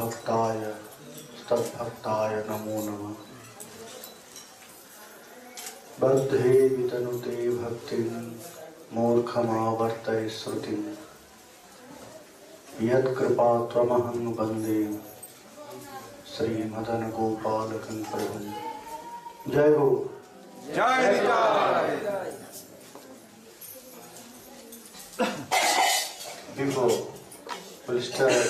भक्ताय तद्भक्ताय नमो नमः। बद्धे वितनुते भक्तिं मूर्खमावर्तय श्रुतिं यत्कृपात्वमहं वन्दे श्रीमदन गोपालकं प्रभुं। जय हो। जय जय। Before we'll start,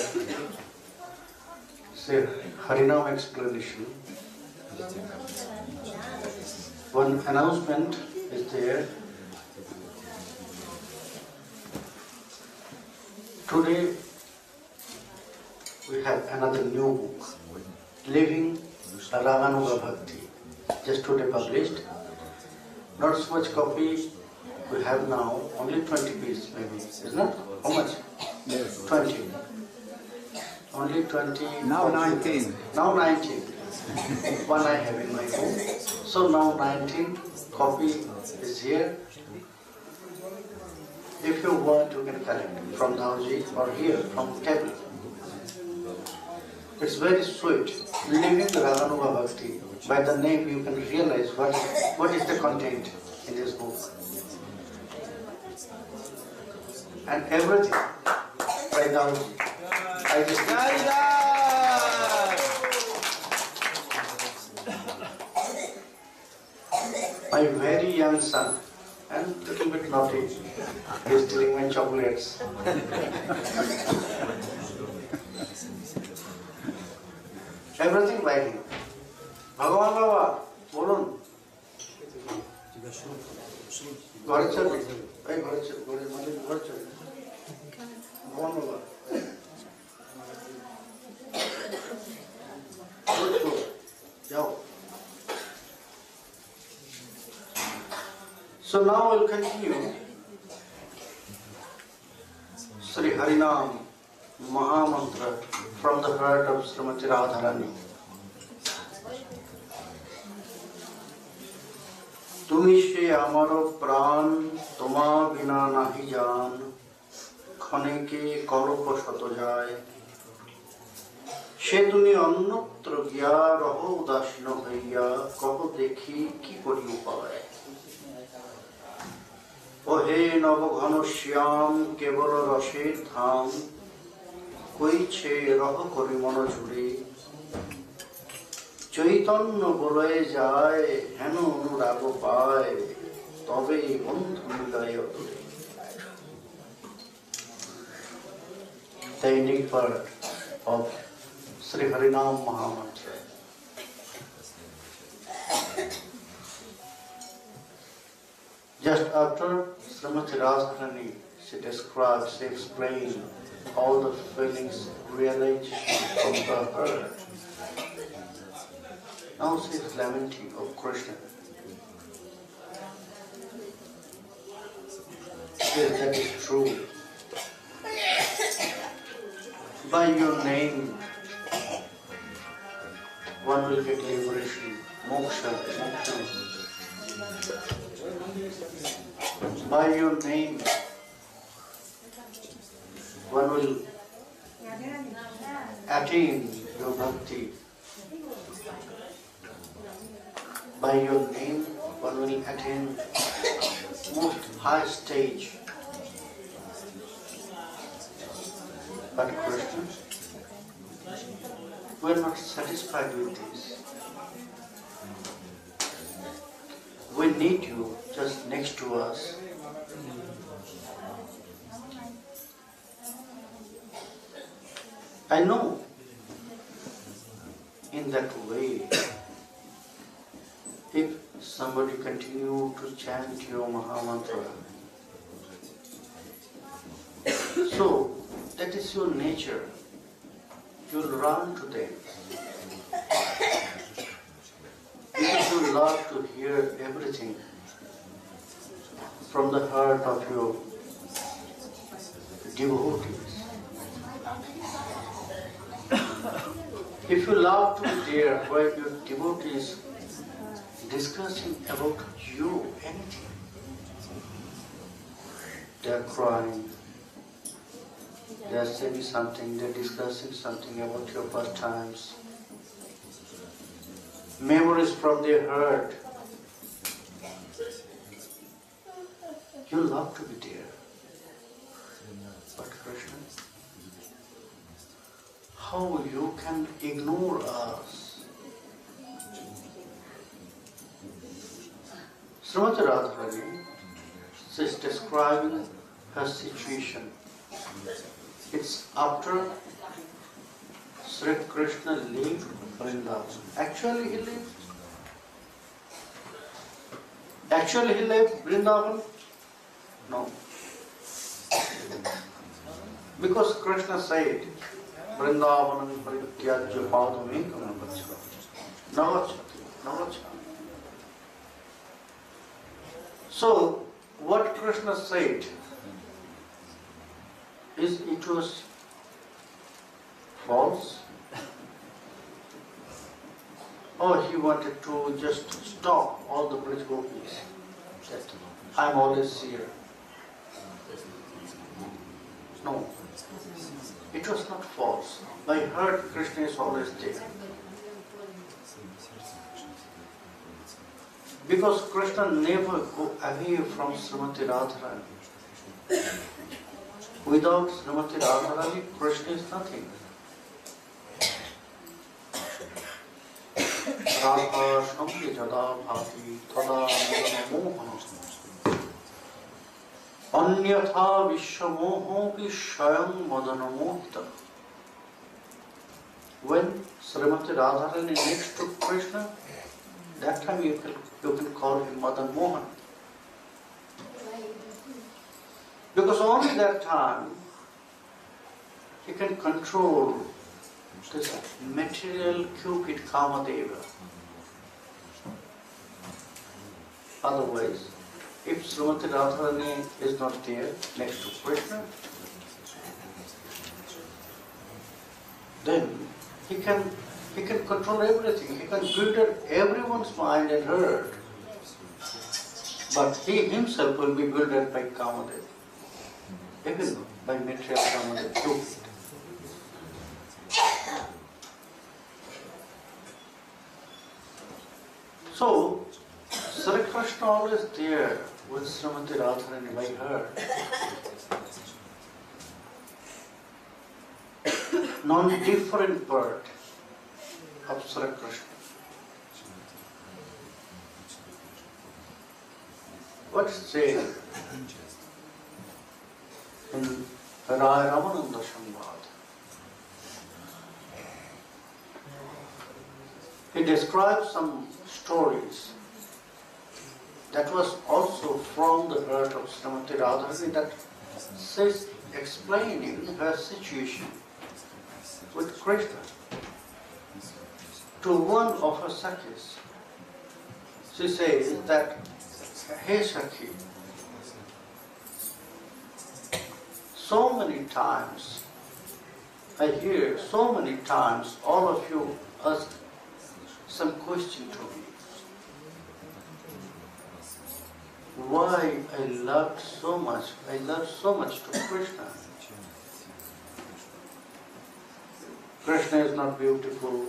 say Harinam explanation. One announcement is there. Today we have another new book, Living Raganuga Bhakti, just today published. Not so much copy we have now, only 20 pieces maybe, isn't it? How much? Yes. 20. Only 20. Now 19. Now 19. One I have in my home. So now 19 copy is here. If you want, you can collect from Dhauji or here from the table. It's very sweet. Living Raganuga Bhakti. By the name you can realize what is the content in this book. And everything by Dhauji. I just my very young son, and a little bit naughty, he is stealing my chocolates. Everything by him. Bhagavan Baba, bolun. ঘরে চলবে এই ঘরে চল ঘরে মানে ঘরে চল ভগবান বাবা যাও। So now we'll continue Sri Harinam Mahamantra from the heart of Srimati Radharani. তুমি সে আমার প্রাণ তোমা বিনা নাহি জান ক্ষণেকে কল্প শত যায় সে তুমি অন্যত্র গিয়া রহ উদাসীন হইয়া কহ দেখি কি করি উপায় ও হে নবঘন শ্যাম কেবল রসের ধাম কইছে রহ করি মন জুড়ে চৈতন্য বলয়ে যায় হেন অনুরাগ পায় তবে বন্ধু মিলায় দূরে। The unique part of Sri Harinam Mahamantra. Just after Srimati Radharani, she describes, she explains all the feelings, realization of the heart. Now she is lamenting of Krishna. Yes, that is true. By your name, one will get liberation, moksha, moksha. By your name, one will attain your bhakti. By your name, one will attain most high stage. But Krishna, we are not satisfied with this. We need you just next to us. I know in that way, if somebody continue to chant your Mahamantra, so that is your nature. You'll run to them. Because you love to hear everything from the heart of your devotees. If you love to be there where your devotees discussing about you, anything, they are crying, They are saying something, they are discussing something about your pastimes. Memories from their heart. You love to be there. But Krishna, how you can ignore us? Srimati Radharani is describing her situation. It's after Sri Krishna left Vrindavan. Actually he left Vrindavan? No. Because Krishna said, Vrindavanam parityajya padamekam navachati. So, what Krishna said is it was false, or he wanted to just stop all the Brij Gopis. That I'm always here. No, it was not false. By heart, Krishna is always there. Because Krishna never go away from Srimati Radharani. Without Srimati Radharani, Krishna is nothing. Radha Shamli Jada Bhati Tada Mohan Anyatha Vishwamoho Pi Shayam Madana Mohita. When Srimati Radharani next to Krishna, that time you can call him Madan Mohan. Because only that time he can control this material Cupid Kamadeva. Otherwise, if Srimati Radharani is not there next to Krishna, then he can control everything. He can filter everyone's mind and heart. But he himself will be builded by Kamadeva, even by material Kamadeva too. So, Sri Krishna always there with Srimati Radharani by heart. Non-different part of Sri Krishna. What is said in Ramananda Sambhad? He describes some stories that was also from the heart of Srimati Radharani, that says explaining her situation with Krishna. To one of her Sakhis, she says that, hey Sakhi, so many times, I hear so many times all of you ask some question to me. Why I love so much to Krishna. Krishna is not beautiful.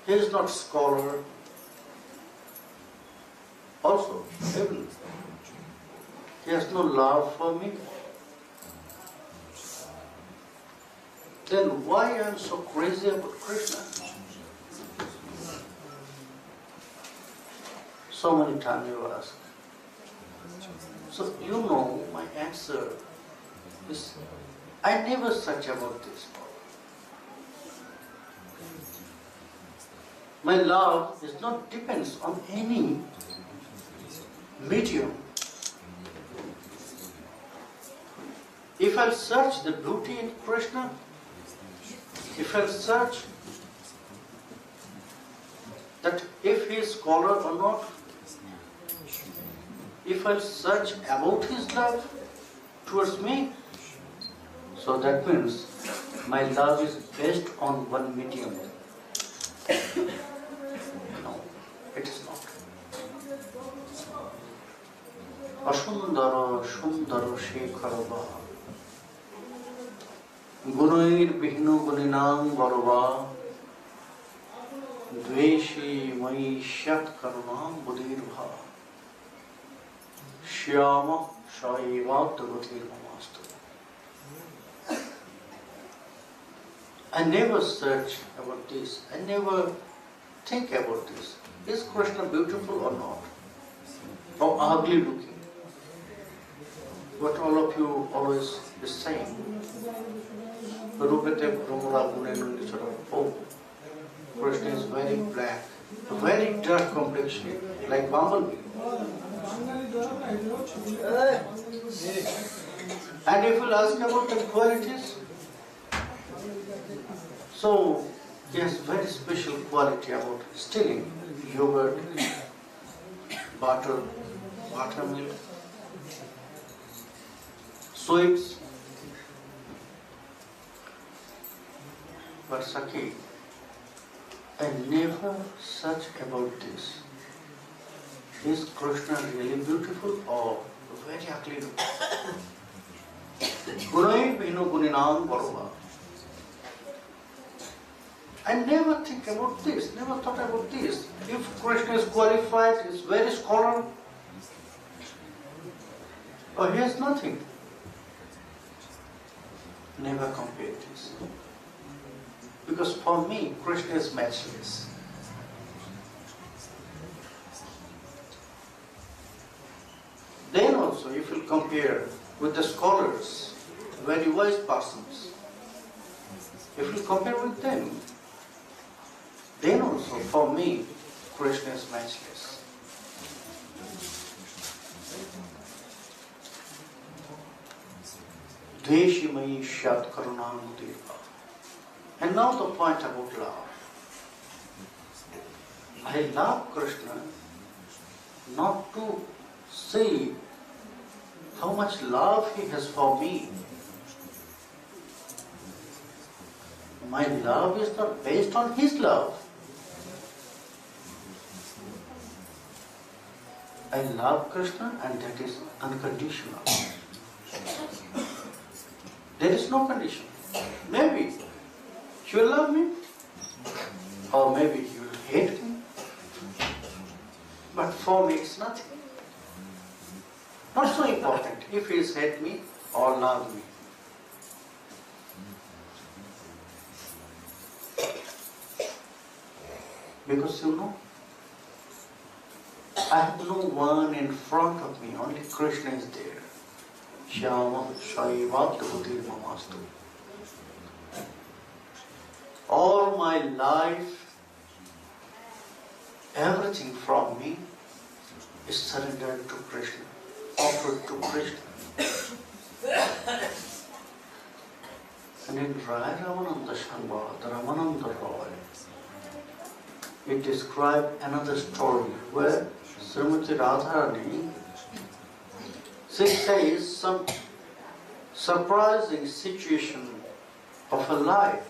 He is not scholar. Also, even he has no love for me. Then why I am so crazy about Krishna? So many times you ask. So you know my answer is, I never search about this. My love is not depends on any medium. If I search the beauty in Krishna, if I search that if he is scholar or not, if I search about his love towards me, so that means my love is based on one medium. No, it is not. Asundara Sundara Shekharava Gunair Bihnu Guninam Varava Dveshi Mai Shat Karunam Budirva Shyama Shaivat Davatir Namastu. I never search about this. I never think about this. Is Krishna beautiful or not? Or ugly looking? What all of you always is saying. Rupate Brahmara Gunenundisara. Oh, Krishna is very black, very dark complexion, like bumblebee. And if you ask about the qualities, so he has very special quality about stealing yogurt, butter, buttermilk, sweets. But Sakhi, I never search about this. Is Krishna really beautiful or very ugly? Gunai Bhinu Guninam Varava. I never think about this, never thought about this. If Krishna is qualified, is very scholar, or he has nothing. Never compare this. Because for me, Krishna is matchless. Then also, if you compare with the scholars, very wise persons, if you compare with them, then also, for me, Krishna is matchless. Dveshimai Shat Karunam Udirva. And now the point about love. I love Krishna not to see how much love he has for me. My love is not based on his love. I love Krishna and that is unconditional. There is no condition. Maybe he will love me or maybe he will hate me. But for me it's nothing. Not so important if he has hate me or love me. Because you know, I have no one in front of me, only Krishna is there. Shyama Shaivat Davatir Namastu. All my life, everything from me is surrendered to Krishna, offered to Krishna. And in Raya Ramananda Shanbad, Ramananda Roy, it describes another story where Srimati Radharani, she says some surprising situation of her life.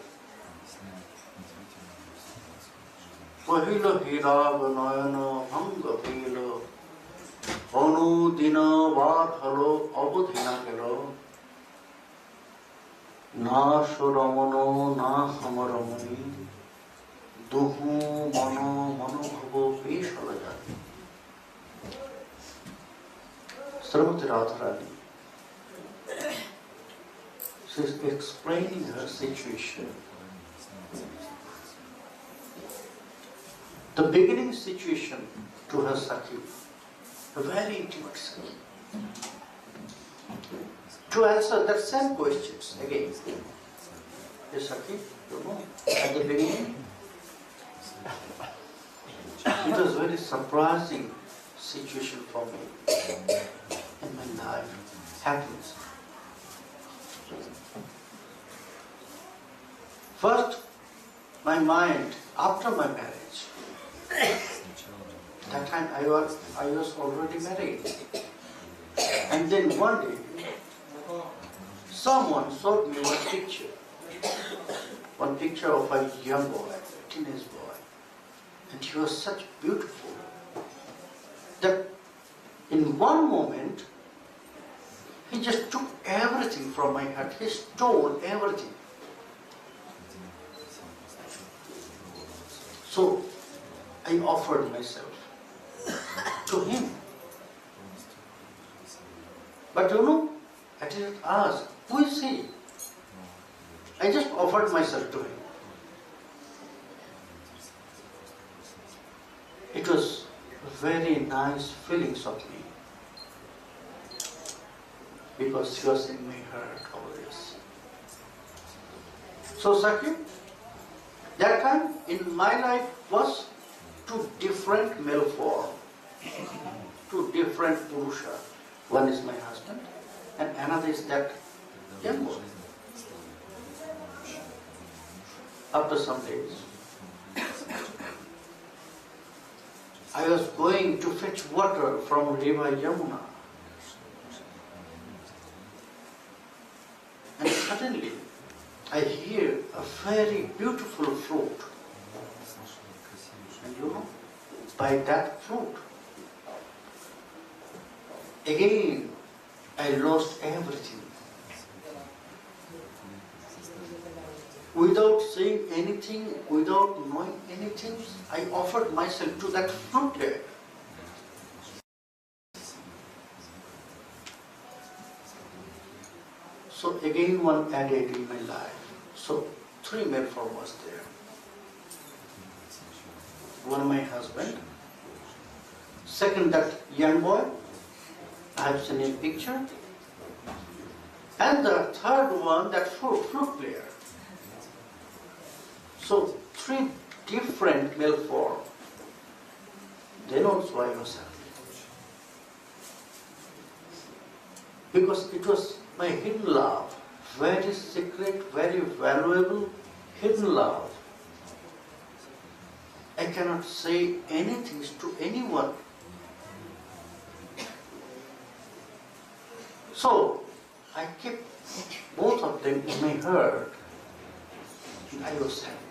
Pahila hirav nayana bhanga pilo anu dina var halo abudhina kelo na suramano na hamaramani duhu mano manobhavo peshalajani. Srimati Radharani, she is explaining her situation. The beginning situation to her Sakhi, a very intimate Sakhi. To answer that same questions again. Yes, Sakhi, you know, at the beginning, it was very surprising situation for me in my life. Happens. First, my mind, after my marriage, that time I was already married. And then one day, someone showed me one picture of a young boy, a teenage boy. And he was such beautiful that In one moment, he just took everything from my heart. He stole everything. So I offered myself to him. But I didn't ask, who is he? I just offered myself to him. It was very nice feelings of me, because he was in my heart always. So Sakhi, that time in my life was two different male form, two different Purusha. One is my husband and another is that young boy. After some days, I was going to fetch water from river Yamuna. And suddenly, I hear a very beautiful flute. And by that flute, again, I lost everything. Without saying anything, without knowing anything, I offered myself to that flute player. So again one added in my life. So 3 male form was there. One my husband, second that young boy, I have seen in picture, and the third one that flute player. So 3 different male form. Then also I was happy. Because it was my hidden love, very secret, very valuable hidden love. I cannot say anything to anyone. So I kept both of them in my heart, and I was happy.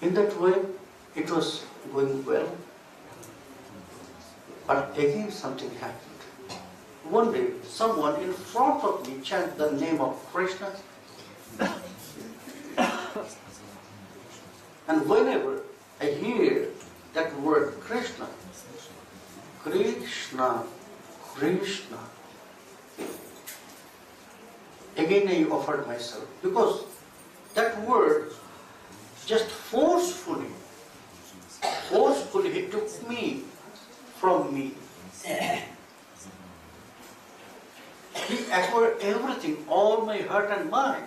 In that way, it was going well. But again something happened. One day, someone in front of me chanted the name of Krishna. And whenever I hear that word Krishna, Krishna, Krishna, again I offered myself. Because that word just forcefully he took me from me. He acquired everything, all my heart and mind,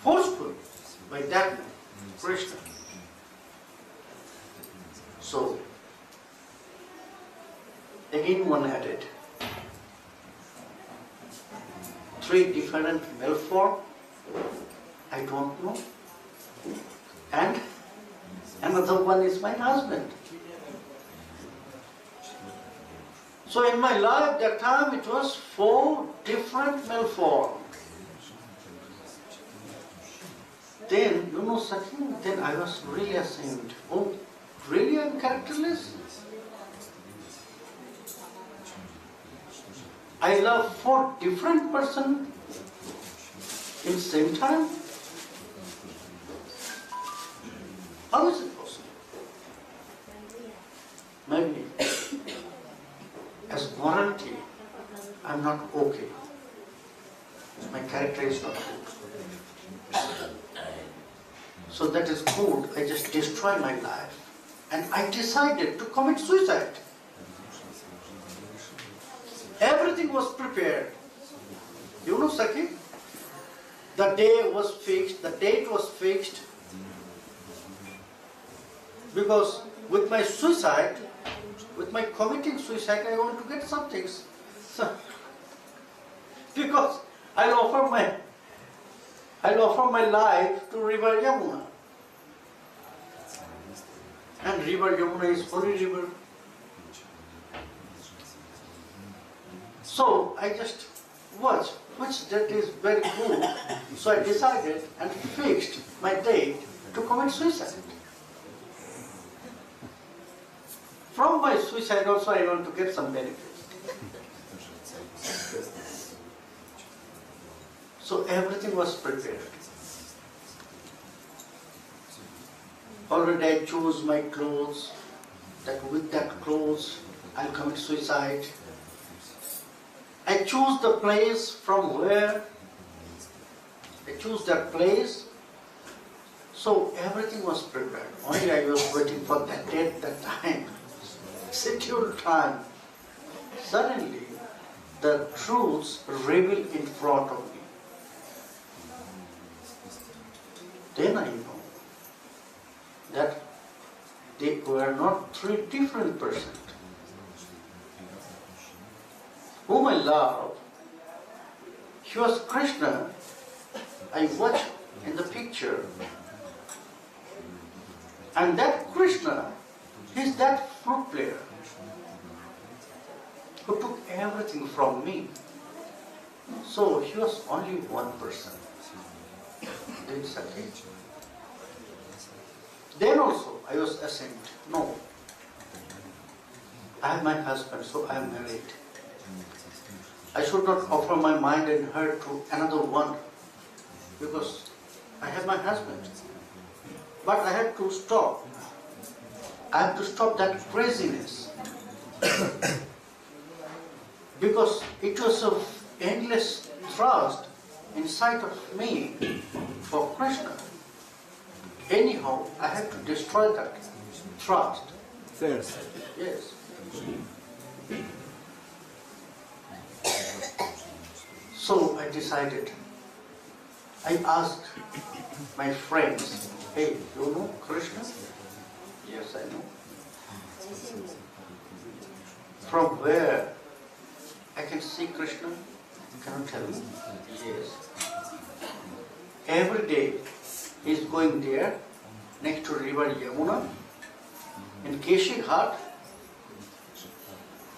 forcefully, by that name, Krishna. So, again one added. 3 different male form, I don't know. And another one is my husband. So in my life, that time it was 4 different male forms. Then, Sakhi, then I was really ashamed. Oh, really I'm characterless? I love 4 different persons in same time? How is it possible? Maybe as morality, I'm not okay. My character is not good. So that is good. I just destroy my life. And I decided to commit suicide. Everything was prepared. Sakhi, the day was fixed, the date was fixed. Because with my suicide, with my committing suicide, I want to get something. So, because I'll offer my life to river Yamuna. And river Yamuna is holy river. So I just watched which date is very good. So I decided and fixed my date to commit suicide. from my suicide also I want to get some benefits. So everything was prepared. Already I chose my clothes, that with that clothes I'll commit suicide. I choose the place from where, I choose that place. So everything was prepared. Only I was waiting for that date, that time, scheduled time. Suddenly, the truths revealed in front of me. Then I know that they were not three different persons. Whom I love, he was Krishna. I watched in the picture. And that Krishna is that flute player who took everything from me. So he was only one person. Then also I was ashamed. No, I have my husband, so I am married. I should not offer my mind and heart to another one because I have my husband. But I had to stop. I have to stop that craziness. Because it was of endless thrust inside of me for Krishna. Anyhow, I had to destroy that thrust. Thirst. Yes. So I decided. I asked my friends, hey, you know Krishna? Yes, I know. From where I can see Krishna? Can you tell me? Yes. Every day he is going there, next to river Yamuna, in Keshi Ghat,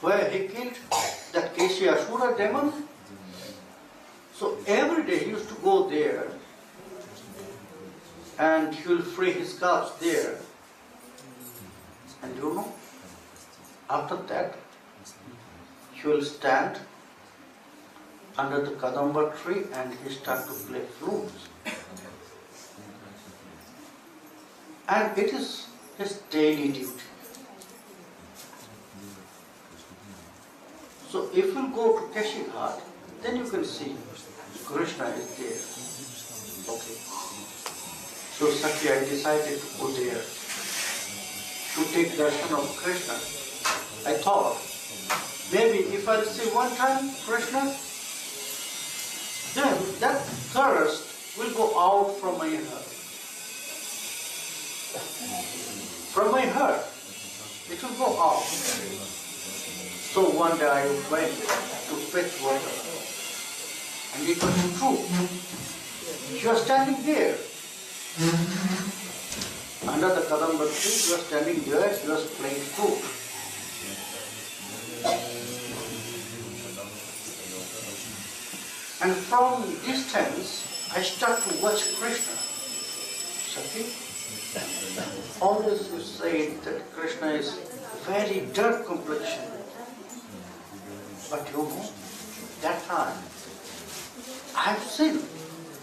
where he killed that Keshi Asura demon. So every day he used to go there and he will free his calves there. And you know, after that, he will stand under the Kadamba tree and he start to play flutes. And it is his daily duty. So if you go to Keshi Ghat, then you can see Krishna is there. Okay. So Sakya, I decided to go there to take darshan of Krishna. I thought, maybe if I'll see one time Krishna, then that thirst will go out from my heart. From my heart, it will go out. So one day I went to fetch water. And it was true. She was standing there. Under the Kadamba tree, she was standing there, she was playing flute. And from distance, I start to watch Krishna. Sati, always you say that Krishna is very dark complexion. But you know, that time, I have seen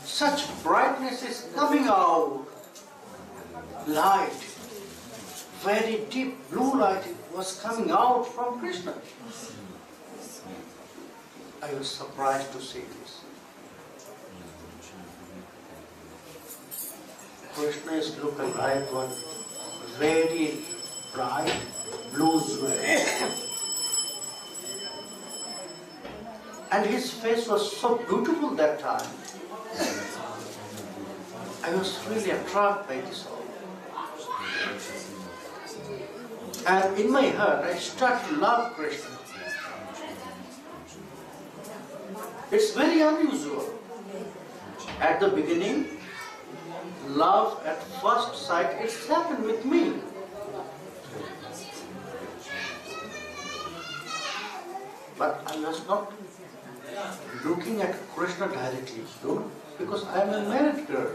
such brightness is coming out. Light, very deep blue light was coming out from Krishna. I was surprised to see this. Krishna is looking like one very bright blue jewel. And his face was so beautiful that time. I was really attracted by this all. And in my heart, I start to love Krishna. It's very unusual. At the beginning, love at first sight, it's happened with me. But I was not looking at Krishna directly, you know, because I am a married girl.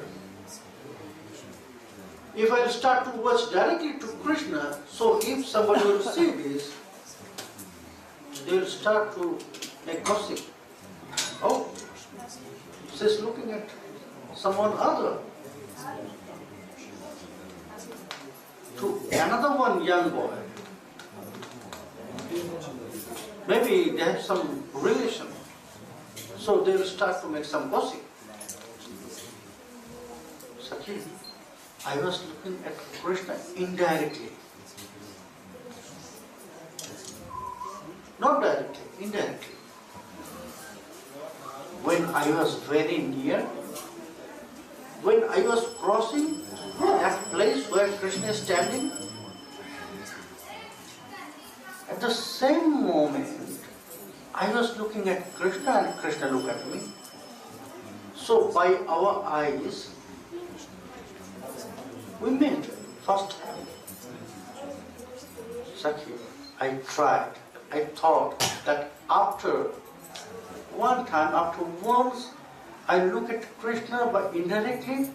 If I start to watch directly to Krishna, so if somebody will see this, they will start to make gossip. Oh, she's looking at someone other. To another one young boy. Maybe they have some relation. So they will start to make some gossip. Sakhi, I was looking at Krishna indirectly. Not directly, indirectly. When I was very near, when I was crossing that place where Krishna is standing, at the same moment, I was looking at Krishna and Krishna looked at me. So by our eyes, we met first time. Sakhi, I tried. I thought that after once, I look at Krishna but indirectly,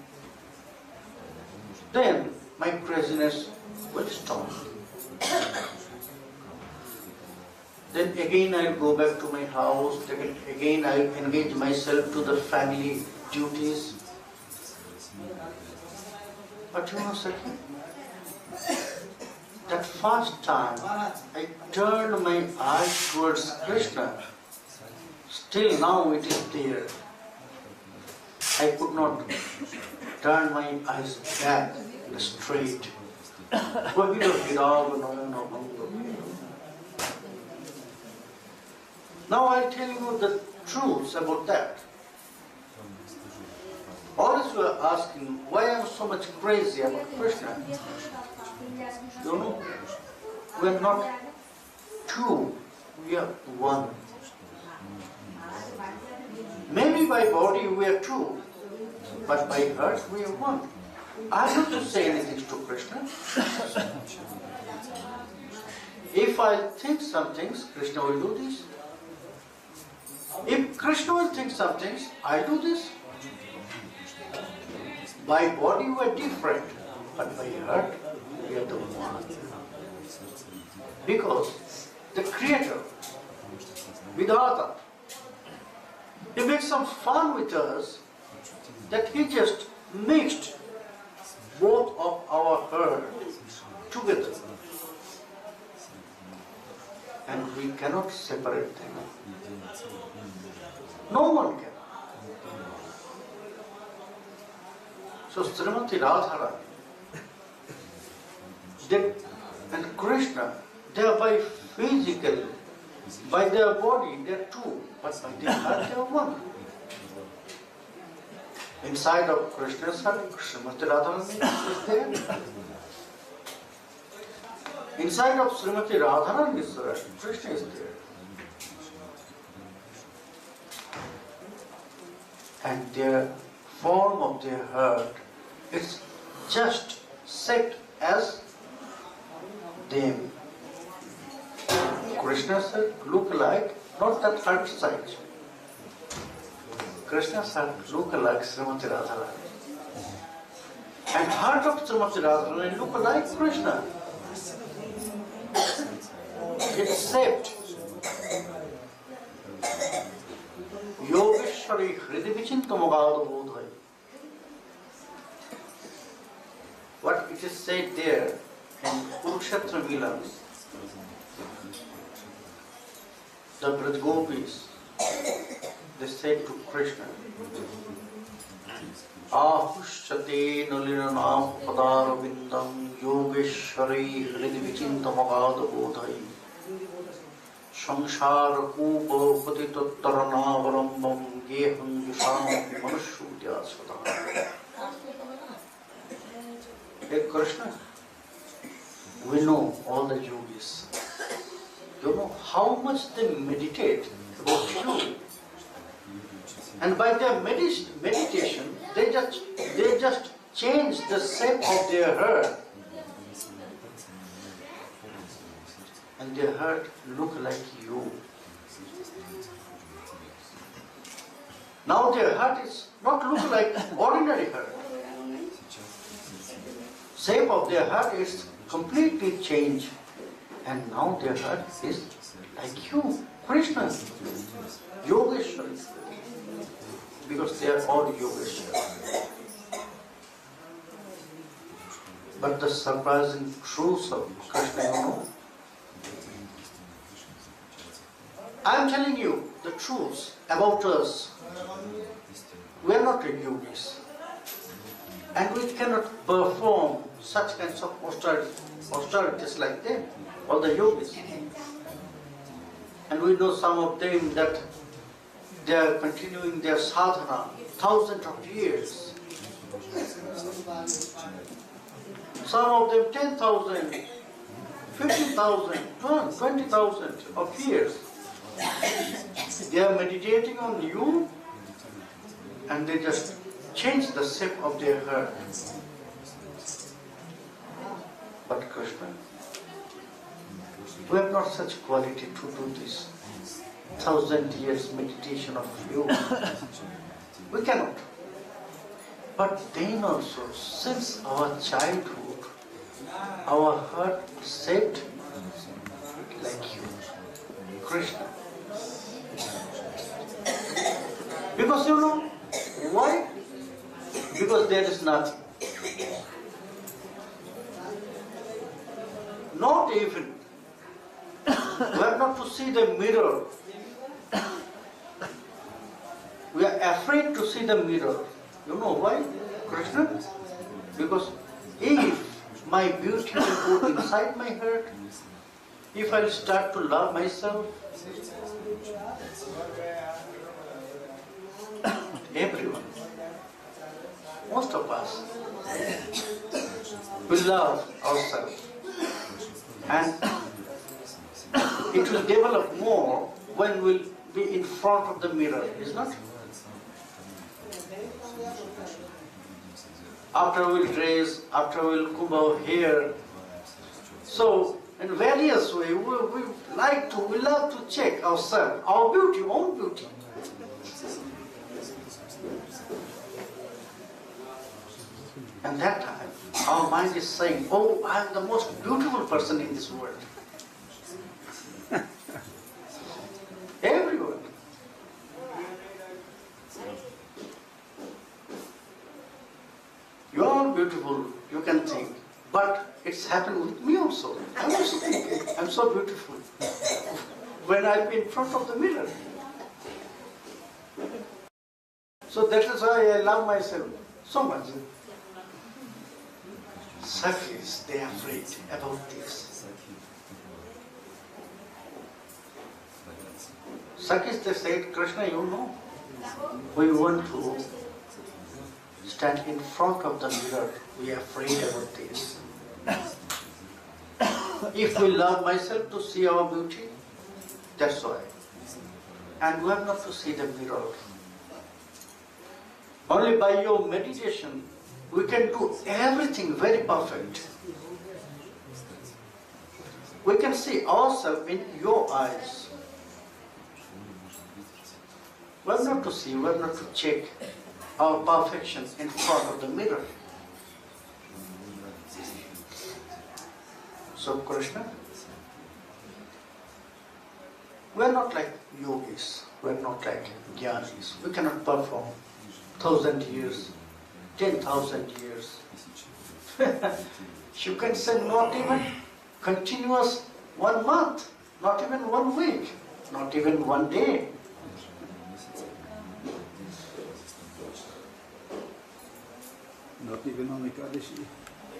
then my craziness will stop. Then again I'll go back to my house, then again I'll engage myself to the family duties. But you know, Sakhi, that first time I turned my eyes towards Krishna, still now it is there. I could not turn my eyes back straight. Now I'll tell you the truths about that. Always you are asking, why I am so much crazy about Krishna? You know, we are not two, we are one. Maybe by body we are two, but by heart we are one. I have to say anything to Krishna. If I think some things, Krishna will do this. If Krishna will think some things, I do this. By body we are different, but by heart we are the one. Because the Creator, Vidhata, he makes some fun with us that he just mixed both of our heart together. And we cannot separate them. No one can. So Srimati Radharani and Krishna, they are by physical, by their body they are two, but by their heart they are one. Inside of Krishna's heart, Srimati Radharani is there. Inside of Srimati Radharani's heart, Krishna is there. And their form of their heart is just set as them. Krishna's heart look like, not that heart size. Krishna's heart look like Srimati Radharani. And heart of Srimati Radharani look like Krishna. It's shaped. Yogeshwari Hridi Vichinta Mogada Bodhai. What it is said there in Kurukshetra Milan, the Braj Gopis, they said to Krishna, Ahushate Nalinanam Padarvindam Yogeshwari Hridi Vichinta Mogada Bodhai Samsara Kupa Patitottarana Varambam Geham Yusham Manushuddhya Svata. Hey Krishna, we know all the yogis. You know how much they meditate about you. And by their meditation, they just change the shape of their heart. And their heart look like you. Now their heart is not look like ordinary heart. shape of their heart is completely changed. And now their heart is like you, Krishna, Yogeshwar. Because they are all Yogeshwar. But the surprising truth of Krishna, you know, I am telling you the truth about us. We are not yogis. And we cannot perform such kinds of austerities like them, or the yogis. And we know some of them that they are continuing their sadhana thousands of years. Some of them 10,000, 15,000, 20,000 of years. They are meditating on you and they just change the shape of their heart. But Krishna, we have not such quality to do this 1,000 years meditation of you. We cannot. But then also, since our childhood, our heart is shaped like you, Krishna. Because you know, why? Because there is nothing. Not even. We have not to see the mirror. We are afraid to see the mirror. You know why, Krishna? Because if my beauty will go inside my heart, if I start to love myself, everyone, most of us, will love ourselves. And it will develop more when we'll be in front of the mirror, is not? After we'll dress, after we'll comb our hair. So, in various ways, we love to check ourselves, our beauty, own beauty. And that time, our mind is saying, oh, I am the most beautiful person in this world. Everyone. You are all beautiful, you can think. But it's happened with me also. I'm also thinking, I'm so beautiful. When I'm in front of the mirror. So that is why I love myself so much. Sakis, they are afraid about this. Sakis, they said, Krishna, you know, we want to stand in front of the mirror. We are afraid about this. If we love myself to see our beauty, that's why. And we have not to see the mirror. Only by your meditation, we can do everything very perfect. We can see ourselves in your eyes. We have not to see, we have not to check our perfection in front of the mirror. So Krishna, we are not like yogis, we are not like jnanis. We cannot perform 1,000 years, 10,000 years. You can say not even continuous 1 month, not even 1 week, not even 1 day. Not even on Ekadashi.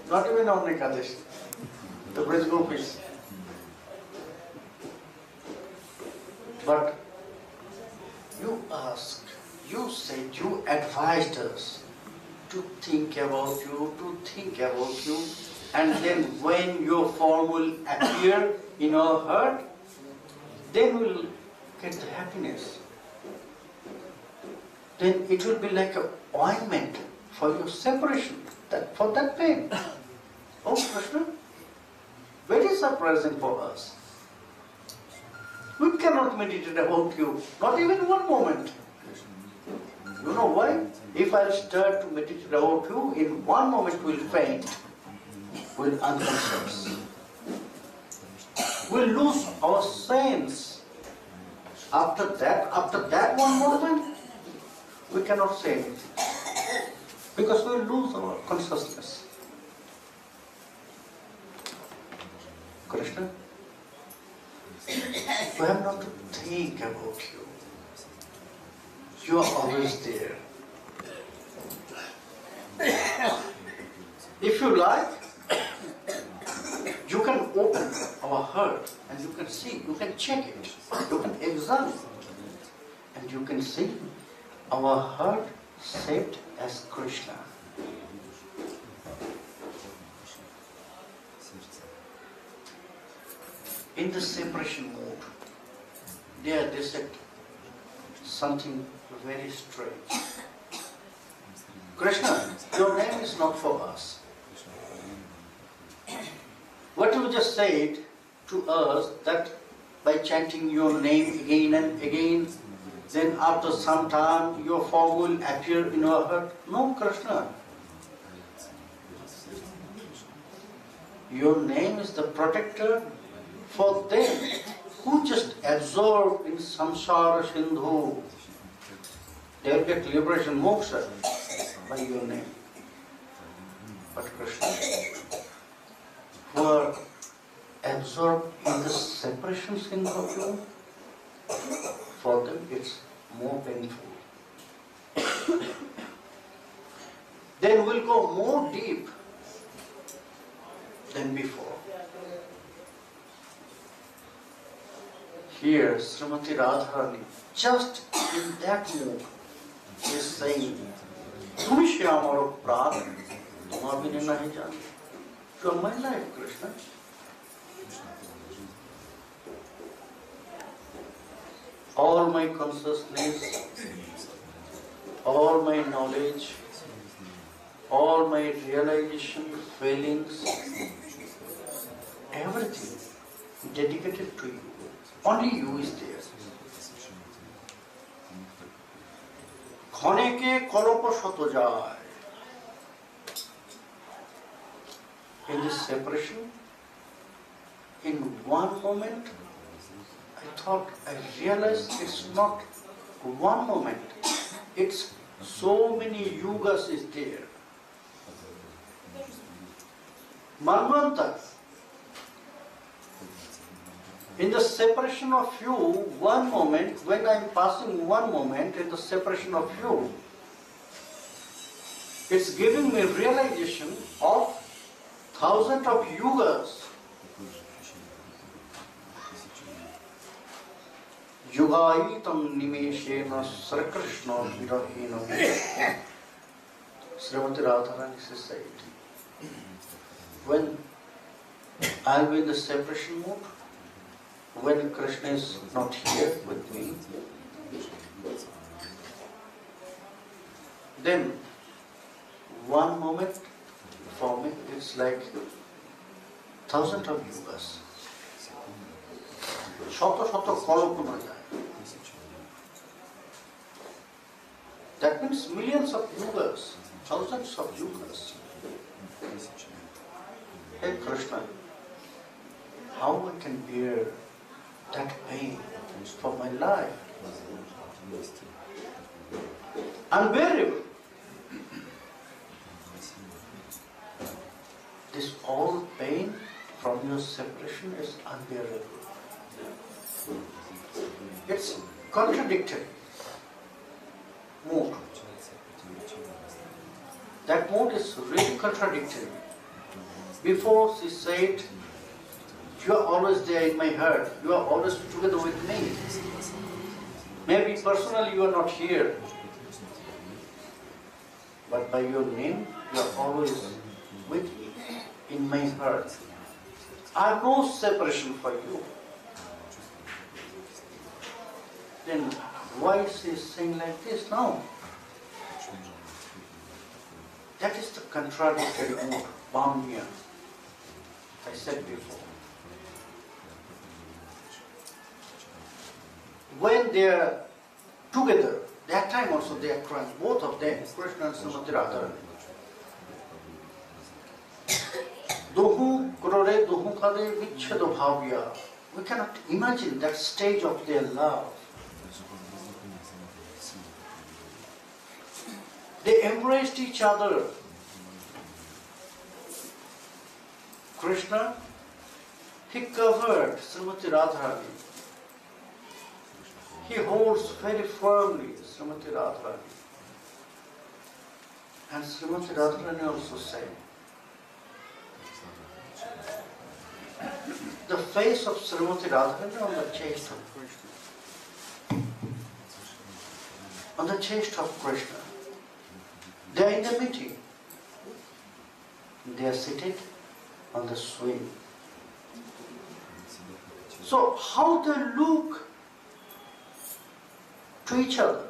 Not even on Ekadashi. The Brij Gopis. But you asked, you said, you advised us to think about you, and then when your form will appear in our heart, then we'll get the happiness. Then it will be like an ointment for your separation, for that pain. Oh Krishna, very surprising for us. We cannot meditate about you, not even 1 moment. You know why? If I start to meditate about you, in 1 moment we'll faint. we'll unconscious. We'll lose our sense. After that one moment, we cannot say anything. Because we'll lose our consciousness. Krishna, we have not to think about you. You are always there. If you like, you can open our heart and you can see, you can check it, you can examine, and you can see our heart shaped as Krishna. In the separation mode, they said something very strange. Krishna, your name is not for us. What you just said to us that by chanting your name again and again, then after some time your form will appear in our heart. No, Krishna. Your name is the protector for them who just absorb in samsara sindhu. They will get liberation, moksha by your name. But Krishna, who are absorbed in the separation sindhu of you, for them it's more painful. Then we'll go more deep than before. Here, Srimati Radharani, just in that mood, is saying, Tumi Shyamaro Prat, Tuma Bine Nahi Jaan. You are my life, Krishna. All my consciousness, all my knowledge, all my realization, feelings, everything dedicated to you. Only you is there. Khaneke kolopo shoto jai. In this separation, in one moment, I realized it's not one moment. It's so many yugas is there. Manvanta. In the separation of you, one moment, when I am passing one moment in the separation of you, it's giving me realization of thousands of yugas. Yugaitam nimeshena sarkrishna virahina. Srimati Radharani said, when I will be in the separation mode, when Krishna is not here with me, then one moment for me it's like thousands of yugas. Shata shata kalpana jai. That means millions of yugas, thousands of yugas. Hey Krishna, how I can bear that pain for my life? Unbearable. This all pain from your separation is unbearable. It's contradictory mood. That mood is really contradictory. Before she said, you are always there in my heart, you are always together with me. Maybe personally you are not here, but by your name you are always with me in my heart. I have no separation for you. Then why she is saying like this now? That is the contradictory mood, Bhamya. I said before. When they are together, that time also they are crying, both of them, Krishna and Srimati Radharani. Dohu krore dohu kade vichhedo bhavya. We cannot imagine that stage of their love. They embraced each other. Krishna, he covered Srimati Radharani. He holds very firmly Srimati Radharani. And Srimati Radharani also said, the face of Srimati Radharani on the chest of Krishna. On the chest of Krishna. They are in the meeting. They are seated on the swing. So how they look to each other.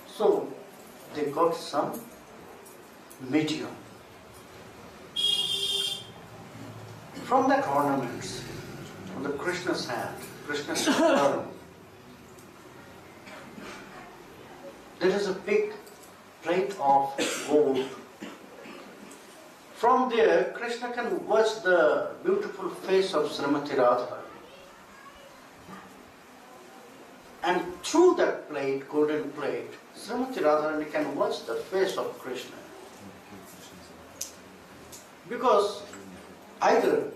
So they got some medium. From that ornaments, from the Krishna's hand, Krishna's arm, there is a big plate of gold. From there, Krishna can watch the beautiful face of Srimati Radharani. And through that plate, golden plate, Srimati Radharani can watch the face of Krishna. Because either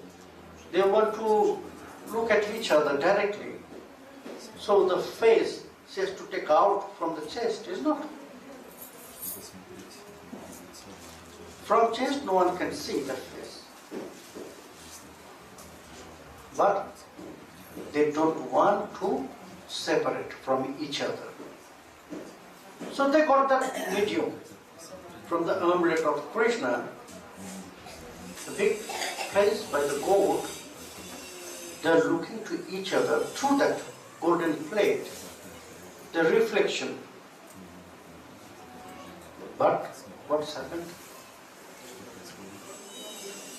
they want to look at each other directly, so the face she has to take out from the chest, is not. From chest no one can see the face. But they don't want to separate from each other. So they got that medium from the amulet of Krishna, the big place by the gold. They are looking to each other through that golden plate, the reflection. But what's happened?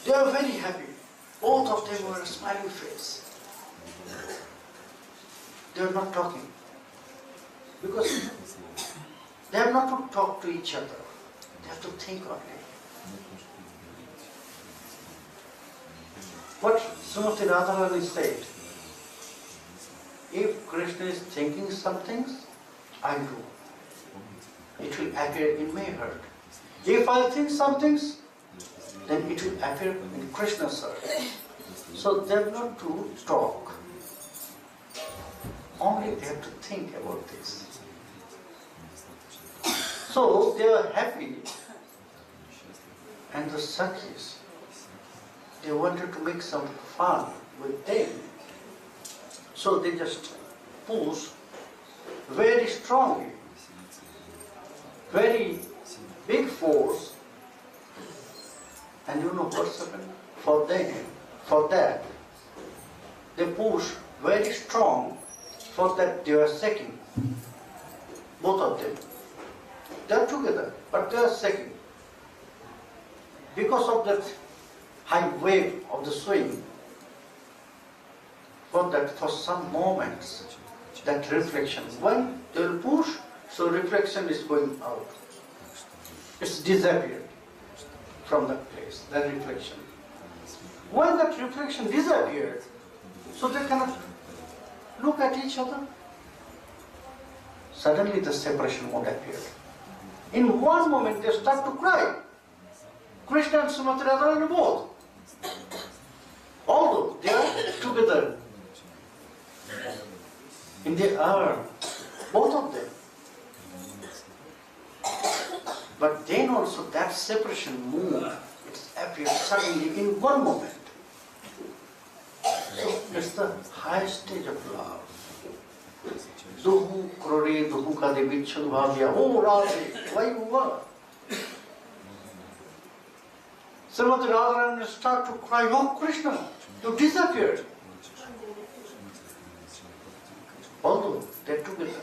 They are very happy. Both of them were a smiling face. They are not talking. Because they have not to talk to each other. They have to think only. What Srimati Radharani said, if Krishna is thinking some things, I do. It will appear in my heart. If I think some things, then it will appear in Krishna's heart. So they have not to talk. Only they have to think about this. So they are happy. And the Sakhis, they wanted to make some fun with them. So they just push very strongly, very big force. And you know what's happened? For that, they push very strong. For that they are shaking. Both of them. They are together, but they are shaking. Because of that high wave of the swing, for some moments, that reflection, when they will push, so reflection is going out. It's disappeared from that place, that reflection. When that reflection disappeared, so they cannot look at each other. Suddenly the separation mode appeared. In one moment they start to cry. Krishna and Srimati Radharani both. Although they are together in the arm, both of them. But then also that separation moved, it appeared suddenly in one moment. So it's the highest stage of love. Duhu krore duhu kade vichhad bhavya. Oh Radhe, why you were? Srimati Radharani start to cry, oh Krishna, you disappeared. Although they're together,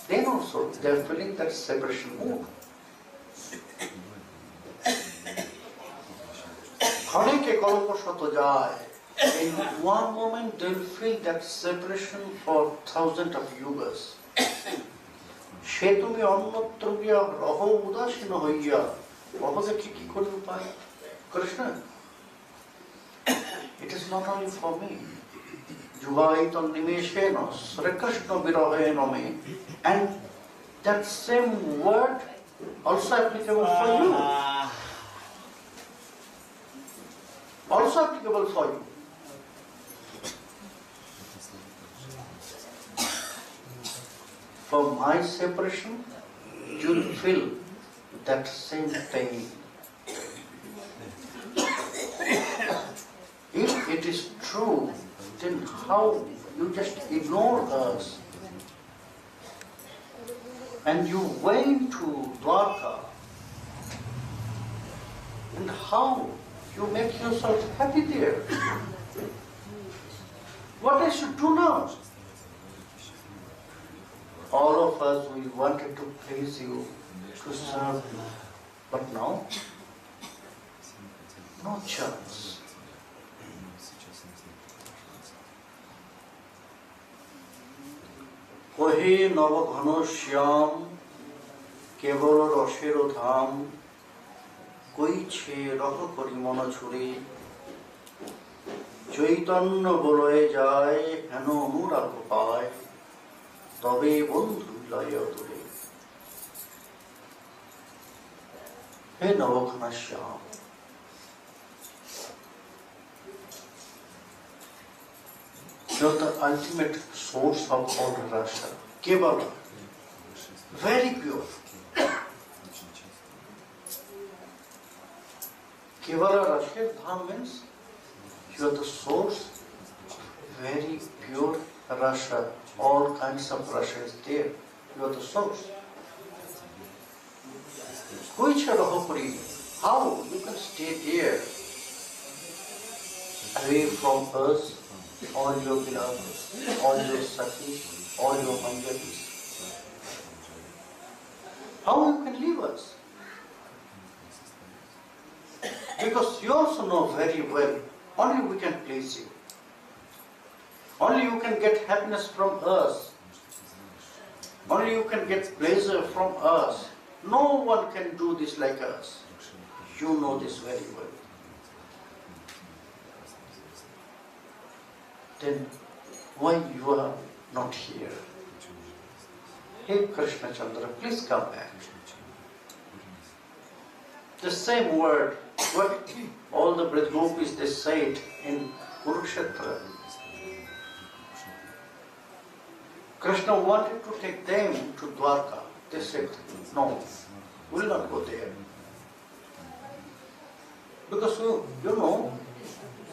then also they're feeling that separation move. Khaneke kalpo shato jay. In one moment they'll feel that separation for thousands of yugas. She tumi annatra giya raho udasina hoiya Obhagati ki kori upai. Krishna, it is not only for me. Juvaitam nimeshena Sri Krishna virahena me. And that same word also applicable for you. Also applicable for you. For my separation, you will feel that same pain. If it is true, then how you just ignore us and you went to Dwarka, and how you make yourself happy there? What I should do now? All of us, we wanted to please you, to serve you, but now, no chance. কহে নব ঘন শ্যাম কেবল রসের ধাম কইছে রহ করি মন ছুড়ে চৈতন্য বলয়ে যায় হেন অনুরাগ পায় তবে বন্ধু লয় দূরে। হে নবঘন শ্যাম, you're the ultimate source of all rasa. Kevala, very pure. Kevala rasa dham means you are the source of very pure rasa. All kinds of rasa is there. You are the source. How you can stay there away from us? All your beloveds, all your sakhis, all your manjalis. How you can leave us? Because you also know very well, only we can please you. Only you can get happiness from us. Only you can get pleasure from us. No one can do this like us. You know this very well. Then why you are not here? Hey Krishna Chandra, please come back. The same word, what all the Braj Gopis they say it in Kurukshetra. Krishna wanted to take them to Dwarka. They said, no, we will not go there. Because you know,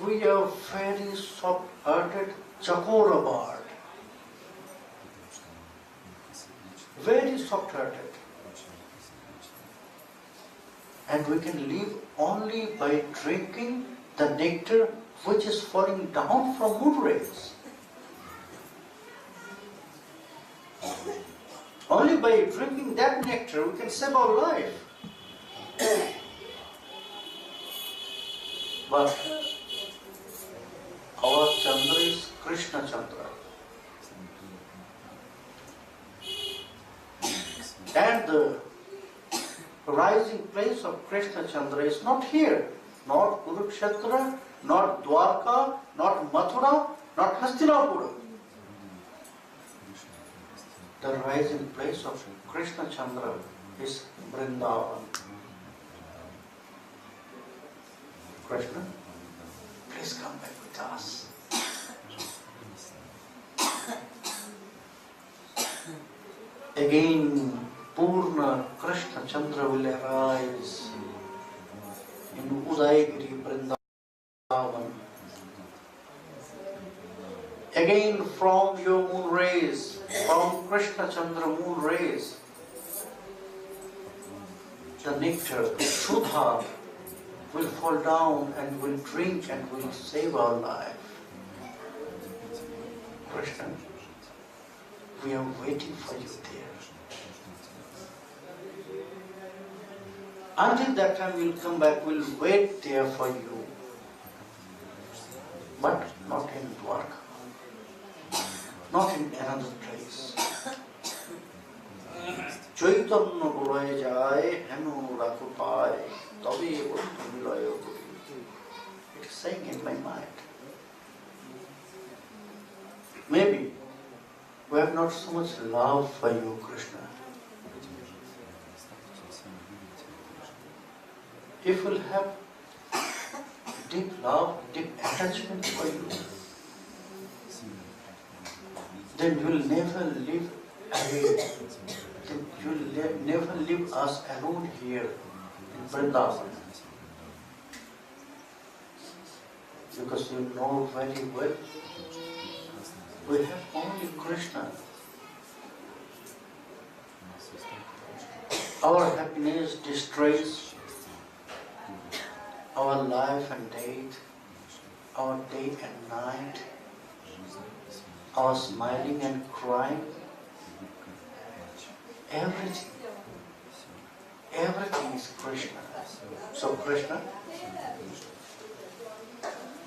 we are very soft-hearted chakora bird. Very soft-hearted. And we can live only by drinking the nectar which is falling down from moon rays. Only by drinking that nectar we can save our life. But our Chandra is Krishna Chandra. And the rising place of Krishna Chandra is not here. Not Kurukshetra, not Dwarka, not Mathura, not Hastinapura. The rising place of Krishna Chandra is Vrindavan. Krishna, please come back with us. Again, Purna Krishna Chandra will arise in Udayagiri Vrindavan. Again, from your moon rays, from Krishna Chandra moon rays, the nectar, Shudha, will fall down and will drink and will save our life. Krishna, we are waiting for you there. Until that time we'll come back, we'll wait there for you. But not in Dwarka. Not in another place. Chaitanya বলয়ে যায় হেন রাখো পায় তবে বন্ধু মিলয় করি. It is saying in my mind. Maybe we have not so much love for you, Krishna. If we'll have deep love, deep attachment for you, then you will never live away. Then you will never leave us alone here in Vrindavan. Because you know very well, we have only Krishna. Our happiness, distress, our life and death, our day and night, our smiling and crying, everything is Krishna. So Krishna,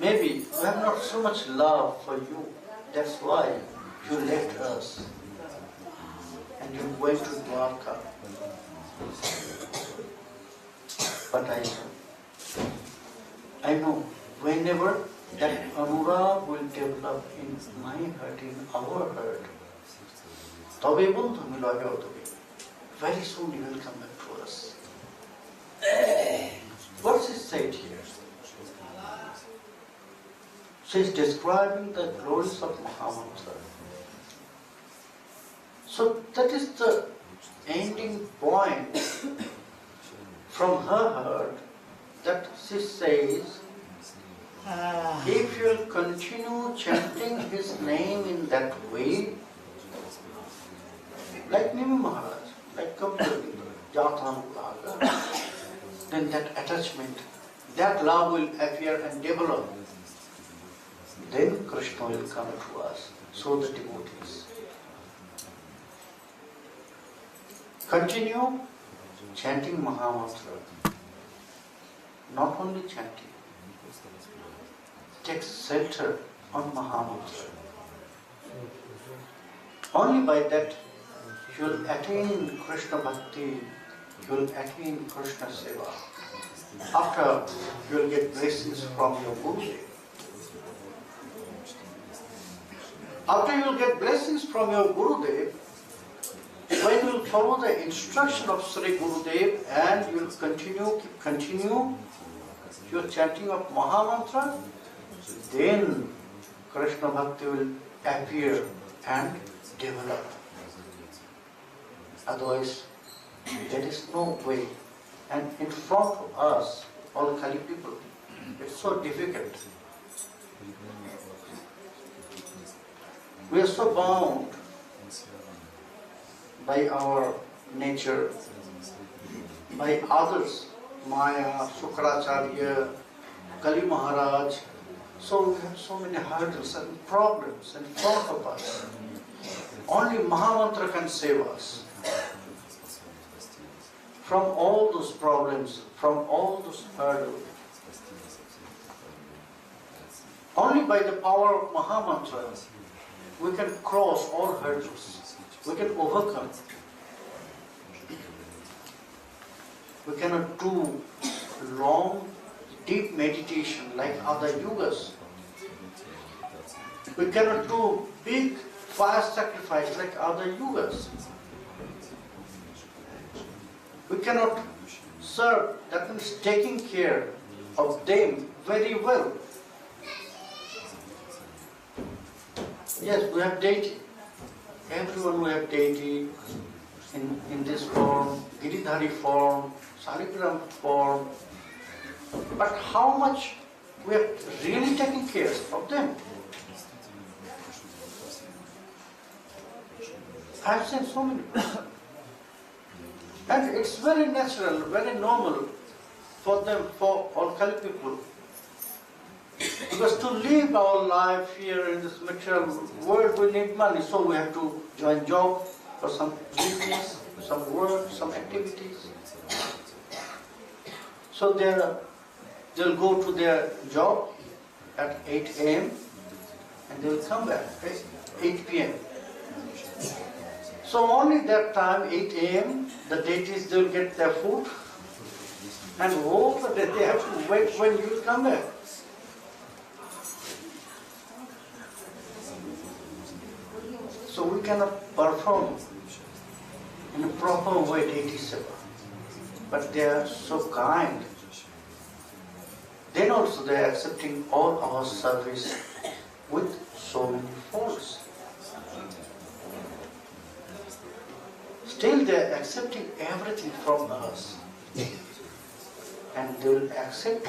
maybe we have not so much love for you, that's why you left us and you went to Dwarka. But I know whenever that anurag will develop in my heart, in our heart, very soon he will come back to us. What's it said here? She is describing the glories of Mahamantra. So that is the ending point from her heart, that she says, if you will continue chanting his name in that way, like Nimi Maharaj, like Kapil, Jathanukaga, then that attachment, that love will appear and develop. Then Krishna will come to us, so the devotees. Continue chanting Mahamantra. Not only chanting, take shelter on Mahamantra. Only by that you will attain Krishna Bhakti, you will attain Krishna Seva. After you will get blessings from your Gurudev. After you will get blessings from your Gurudev, when you will follow the instruction of Sri Gurudev and you will continue your chanting of Mahamantra, then Krishna Bhakti will appear and develop. Otherwise, there is no way. And in front of us, all Kali people, it's so difficult. We are so bound by our nature, by others, Maya, Sukracharya, Kali Maharaj. So we have so many hurdles and problems in front of us. Only Mahamantra can save us from all those problems, from all those hurdles. Only by the power of Mahamantra we can cross all hurdles. We can overcome. We cannot do long, deep meditation like other yugas. We cannot do big fire sacrifice like other yugas. We cannot serve, that means taking care of them very well. Yes, we have deity. Everyone will have deity in this form, Giridhari form, Saligram form. But how much we are really taking care of them? I have seen so many people. And it's very natural, very normal for them, for all Kali people. Because to live our life here in this material world, we need money. So we have to join job or some business, some work, some activities. So they'll go to their job at 8 a.m. and they'll come back at 8 p.m. So only that time, 8 a.m., the deities, they will get their food. And all the day they have to wait when you will come back. So we cannot perform in a proper way deity seva. But they are so kind. Then also they are accepting all our service with so many faults. Still they are accepting everything from us. And they will accept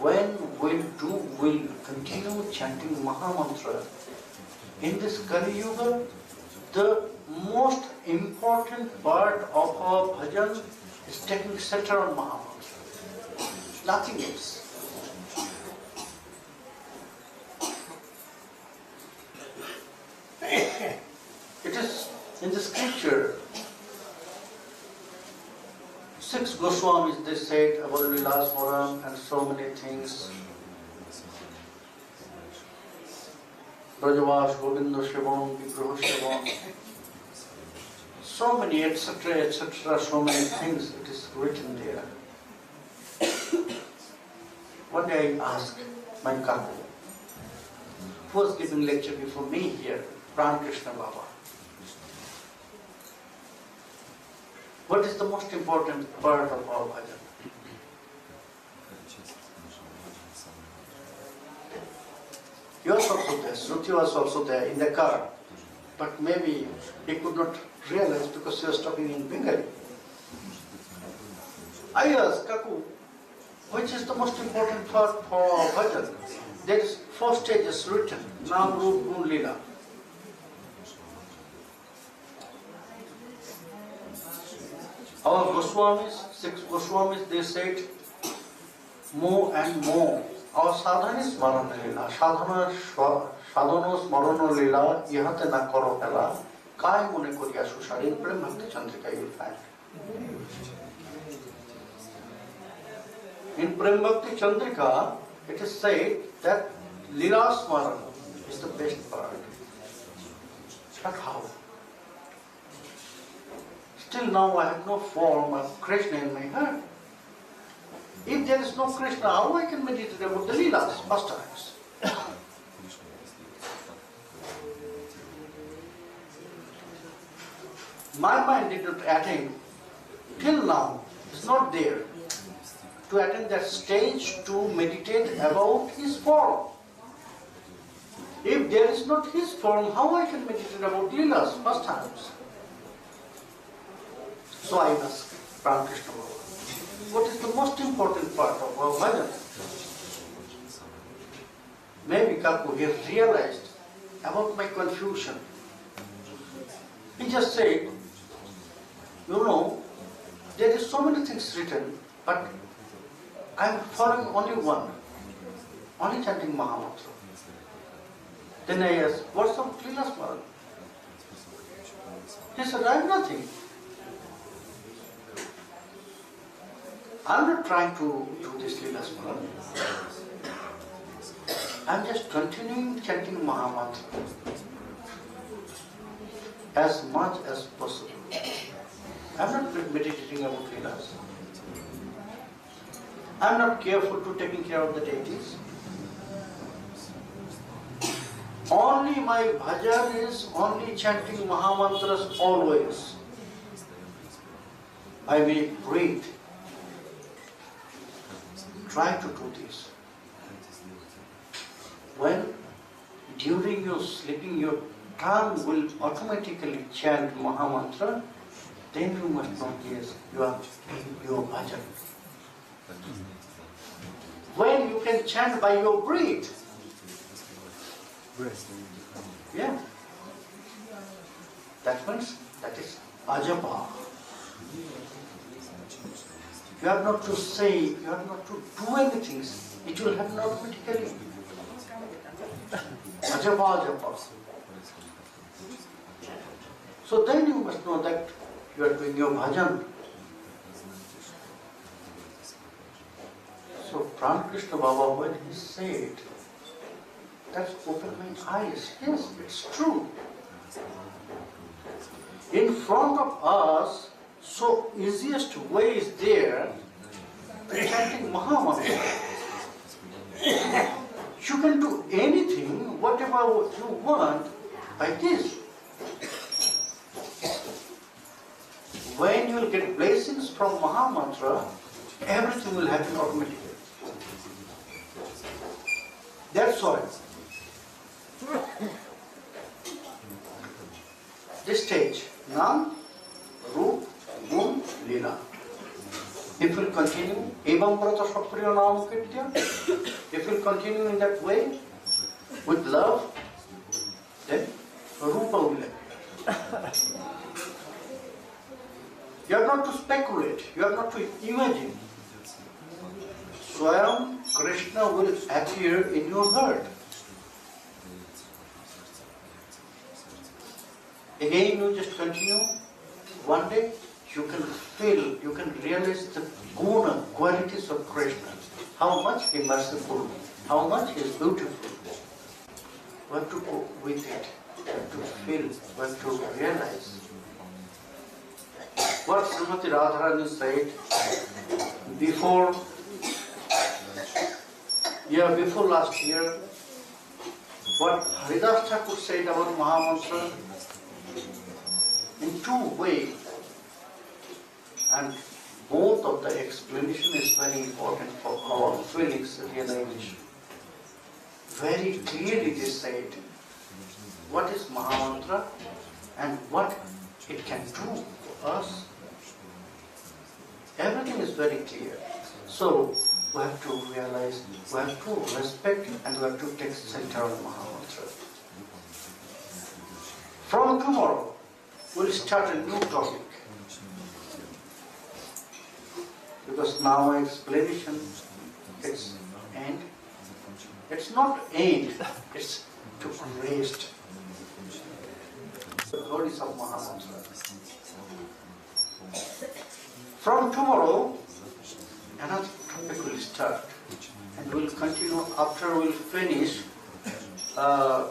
when we'll continue chanting Mahamantra. In this Kali Yuga, the most important part of our bhajan is taking center on Mahamantra. Nothing else. It is in the scripture, 6 Goswamis, they said about Lilaswaram and so many things. Brajavas, Govinda Shivam, Vigraha Shivam. So many etc., so many things it is written there. One day I asked my kaku, who was giving lecture before me here, Krishna Baba. What is the most important part of our bhajan? He was also there, Shruti was also there in the car, but maybe he could not realize because he was talking in Bengali. I asked Kaku, which is the most important part for our bhajan? There is 4 stages written, Nam, Roop, Gun, Leela. Our Goswamis, 6 Goswamis, they said more and more. Our sadhana is smarana lila. Sadhana smarana lila, ihate na karo hela, kai mune koriya sushari, in Prem Bhakti Chandrika you will find. In Prem Bhakti Chandrika, it is said that lila smarana is the best part. But how? Till now I have no form of Krishna in my heart. If there is no Krishna, how I can meditate about the Leelas, pastimes? My mind did not attain, till now, is not there to attain that stage to meditate about his form. If there is not his form, how I can meditate about Leelas, pastimes? So I asked Krishna Baba, what is the most important part of our bhajan? Maybe Kaku, he realized about my confusion. He just said, you know, there is so many things written, but I am following only one, only chanting Mahamantra. Then I asked, what's the Leela Smaran? He said, I have nothing. I am not trying to do this Leela Smaran. I am just continuing chanting Mahamantra as much as possible. I am not meditating about Leelas. I am not careful to taking care of the deities. Only my bhajan is only chanting Mahamantras always. I will breathe. Try to do this. When during your sleeping your tongue will automatically chant Mahamantra, then you must know, yes, you are in your bhajan. When you can chant by your breath, yeah, that means that is ajapa. You have not to say, you have not to do anything. It will happen automatically. Ajapa, ajapa. So then you must know that you are doing your bhajan. So Krishna Baba, when he said, that's opened my eyes. Yes, it's true. In front of us, so easiest way is there, chanting Mahamantra. You can do anything, whatever you want, by this. When you will get blessings from Mahamantra, everything will happen automatically. That's why this stage, Nam, Roop, Gun, Leela. If we continue, Evam Brata Shapriya Nam Kitya, if we continue in that way, with love, then Rupa will appear. You have not to speculate, you have not to imagine. Swayam Krishna will appear in your heart. Again, you just continue. One day, you can feel, you can realize the guna, qualities of Krishna. How much he is merciful, how much he is beautiful. We have to go with it, we have to feel, we have to realize. What Srimati Radharani said before last year, what Haridas Thakur said about Mahamantra, in two ways, and both of the explanation is very important for our feelings realization. Very clearly they said what is Mahamantra and what it can do for us. Everything is very clear. So we have to realize, we have to respect, and we have to take center of Mahamantra. From tomorrow, we'll start a new topic. Because now explanation, it's end. It's not end, it's to rest. The glories of Mahamantra. From tomorrow, another topic will start, and we'll continue after we'll finish Ananda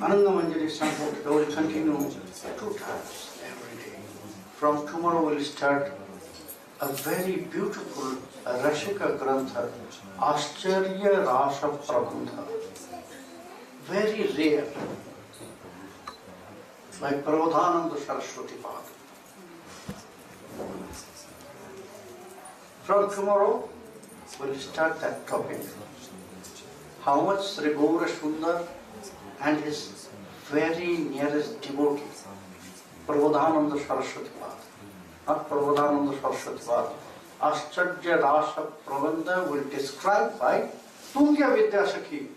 Manjari Sankirtan. We'll continue 2 times every day. From tomorrow we'll start a very beautiful Rashika Grantha, Ascharya Rasa Prabandha. Very rare, like Pravadhananda Saraswati Pada. From tomorrow, we'll start that topic. How much Sri Gaura Sundar and his very nearest devotee, Pravadhananda Saraswati Pada, not Pravadhananda Saraswati Pada, Ascharya Rasa Prabandha will describe by Tungya Vidya Sakhi.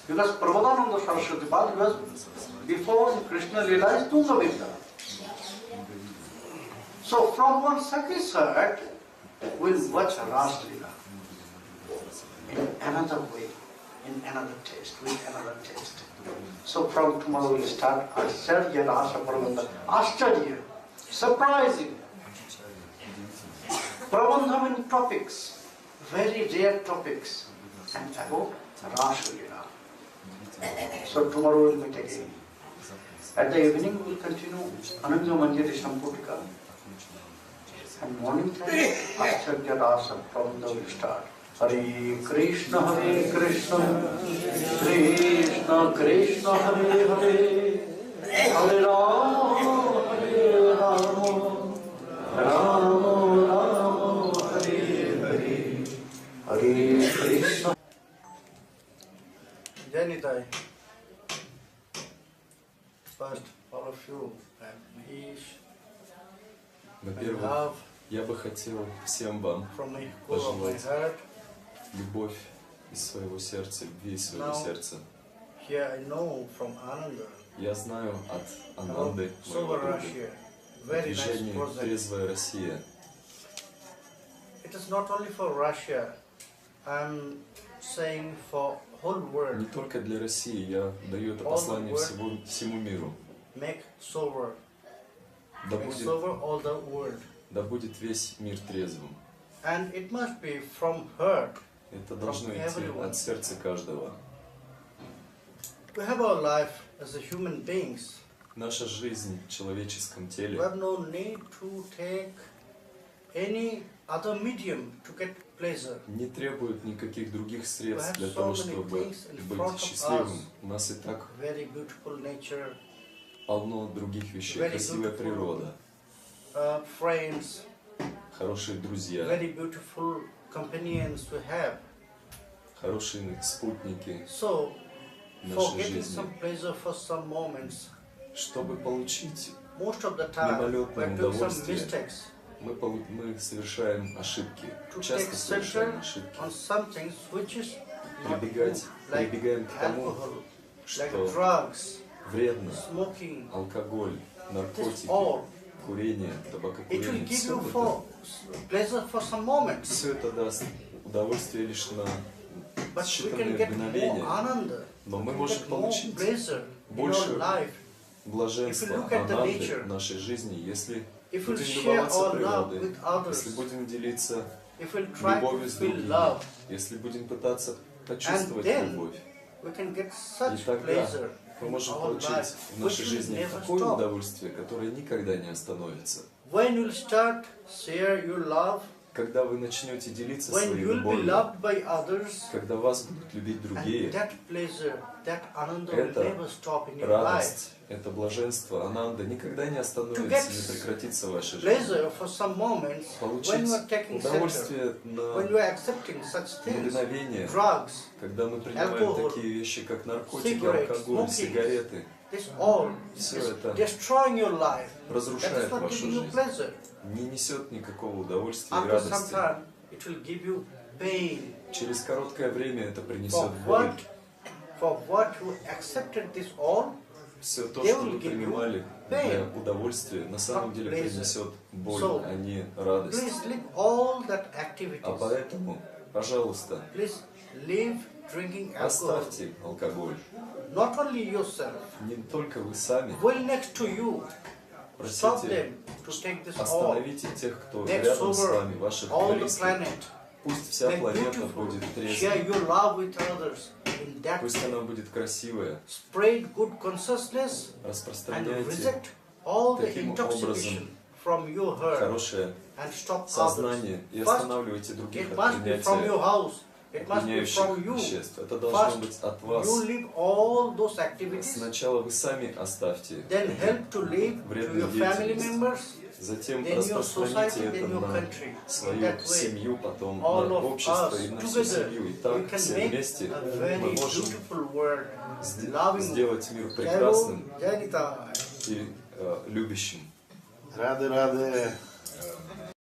Because Pravadhananda Saraswati Pada was before Krishna realized Tunga Vidya. So from one Sakhi's heart, we'll watch Ras Leela in another way, in another taste, with another taste. So from tomorrow we'll start Ascharya Rasa Prabandha. Ascharya, surprising. Prabandham in topics, very rare topics, and about Ras Leela. So tomorrow we'll meet again. At the evening we'll continue Ananda Manjari Samputika. And morning time, Ascharya Rasa Prabandha will start. Hare Krishna, Krishna Krishna, Hare Hare, Hare Rama, Rama Rama, Hare Hare, Hare Krishna. Janitai, first all of you and Mahesh. Во-первых, я бы хотел всем вам пожелать любовь из своего сердца, любви из своего сердца. Я знаю от Ананды, моего друга, движение «Трезвая Россия». Не только для России, я даю это послание всему миру. Да будет весь мир трезвым. Это должно идти от сердца каждого. We have our life as a human beings. Наша жизнь в человеческом We теле have no need to take any other medium to get pleasure. не требует никаких других We средств have для so того, many чтобы things in front быть of счастливым. us. У нас и так Very beautiful nature, полно других вещей. Very Красивая beautiful. природа, friends, хорошие друзья, very beautiful companions we have. хорошие спутники So, в for нашей getting жизни. some pleasure for some moments, Чтобы получить, most of the time Мимолетное we're doing some удовольствие. mistakes. мы совершаем ошибки. To take Часто совершаем center ошибки. on some things which is not good, Прибегаем like к тому, alcohol, like что drugs, вредно. smoking. Алкоголь, This наркотики, all, курение, it will табакокурение. give you for pleasure for some moments, Все это даст удовольствие лишь на but we считанные can get more мгновения. ananda, Но мы we can можем get more получить pleasure in больше your life. блаженства, If you look at the ананды nature, в нашей жизни, если If we'll будем share любоваться our love природой, with others, если будем делиться if we'll try to любовью с feel другими, love, если будем пытаться and почувствовать then любовь, we can get и such тогда pleasure мы in можем our получить life, в нашей which will жизни never такое stop. удовольствие, которое никогда не остановится. When you'll start share your love, Когда вы начнете делиться when своей you'll be любовью, loved by others, когда вас будут любить другие, and that pleasure, that ananda will это never stop in your радость, life. это блаженство, ананда никогда не To остановится, get не прекратится в вашей жизни. pleasure for some moments, when Получить you are taking center, удовольствие when you на are accepting such things, мгновение, drugs, когда мы принимаем alcohol, такие вещи, как наркотики, cigarettes, алкоголь, smoking, сигареты, this all Все is это destroying your life. That is разрушает not вашу giving you жизнь, pleasure. не несет никакого удовольствия и After some радости. time, it will give you pain. Через короткое время это For принесет боль. what you accepted this all, Все то, they что will вы give you принимали pain, для удовольствия, на самом not деле pleasure. принесет боль, So, а не радость. please leave all that А activities. поэтому, пожалуйста, Please leave drinking alcohol. оставьте алкоголь. Not only yourself, Не только вы сами. well next to you. Stop Просите, them to take this all. остановите тех, кто Make рядом с sober вами, ваших all the близких. planet. Пусть вся Make планета beautiful. будет Share трезвой. your love with others. In that Пусть она будет красивая. spread good consciousness and Распространяйте reject all the таким intoxication from your heart хорошее and stop сознание others. и First, останавливайте других it от must be from your принятия house. It must be from опьяняющих you. веществ. Это должно First, быть от вас. you leave all those activities, Сначала вы сами оставьте, then help to live to вредную your family деятельность. members, затем then your распространите society, это then your на country. свою That way, семью, потом all на of общество us и на всю together, семью. И we так can все make вместе a мы very можем beautiful world, loving. сделать мир Jai прекрасным Jai Nitai. и любящим. Рады.